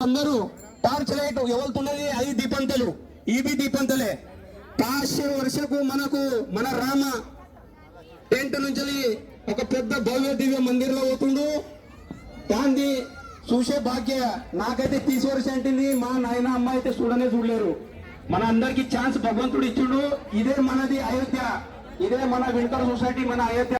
అందరూ torch light ఎవరుతున్నది అది దీపంతలు ఇవి దీపంతలే 500 వర్షకు మనకు మన రామ టెంట్ నుంచి ఒక పెద్ద భవ్య దివ్య మందిర్లో పోతుండు దాన్ని చూసే భాగ్య నాకైతే 30 వర్షం అంటుంది మా నాయన అమ్మ అయితే చూడనే చూడలేరు మన అందరికి ఛాన్స్ భగవంతుడు ఇచ్చుడు ఇదే మనది అయోధ్య ఇదే మన వింటర్ సొసైటీ మన అయోధ్య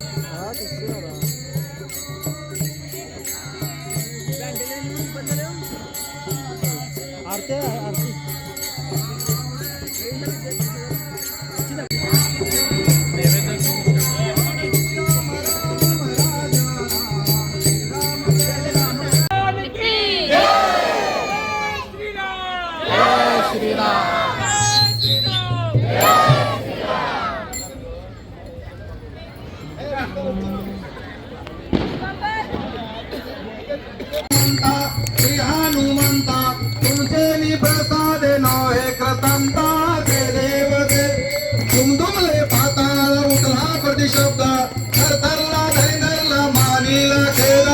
शब्द धरला धरला मानीला खेद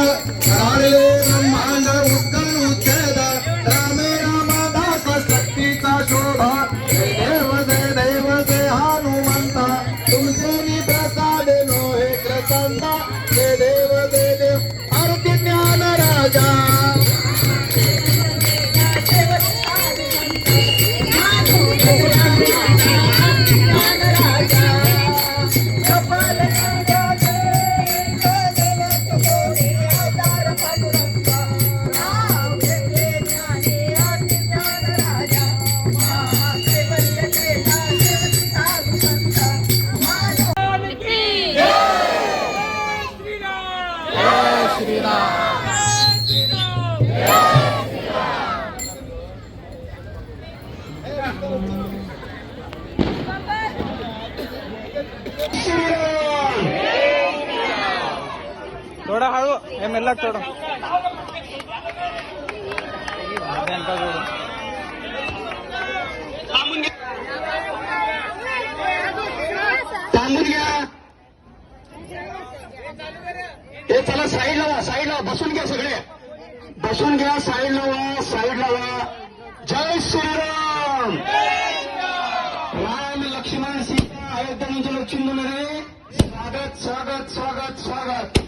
राणीले ब्रह्मांड उद्गण उच्छेद रामे रामदास शक्तीचा शोभा जय देव जय हनुमंत तुमचे नि प्रसाद नो हे कृतंता जय देव आरती ज्ञान राजा थोड़ा हळू हे मेल्ला थोडं थांबून घ्या हे चला साईडला बसून घ्या सगळे बसून घ्या साईडला वा जय श्रीराम राम लक्ष्मण सीता अयोध्या నుంచి వచ్చిందున్నది स्वागत स्वागत स्वागत स्वागत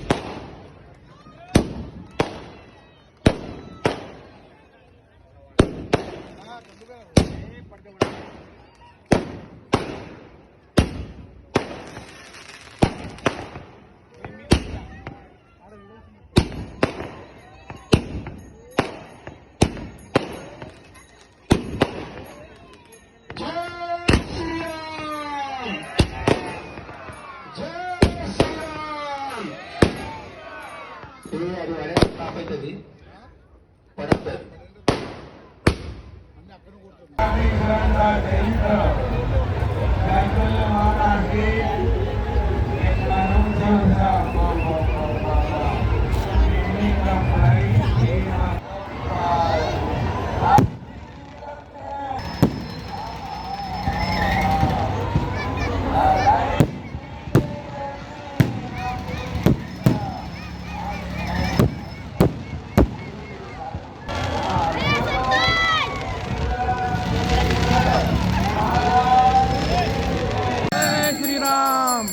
అది కాపైతుంది పడతారు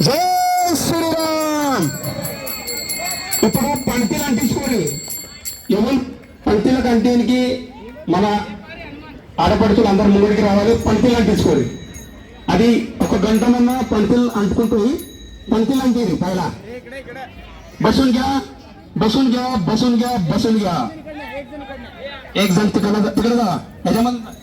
జై శ్రీరామ్ ఇప్పుడు పంక్తిలు అంటించుకోండి ఎవరు పంక్తిల కంటికి మన ఆడపడుచులు అందరు ముందుకి రావాలి పంక్తిలు అంటించుకోండి అది ఒక గంటనన్నా పంక్తిలు అంటుకుంటూ పంక్తిలు అంటేది పైన बसून घ्या एक जण तिकडे जा त्याच्यामध्ये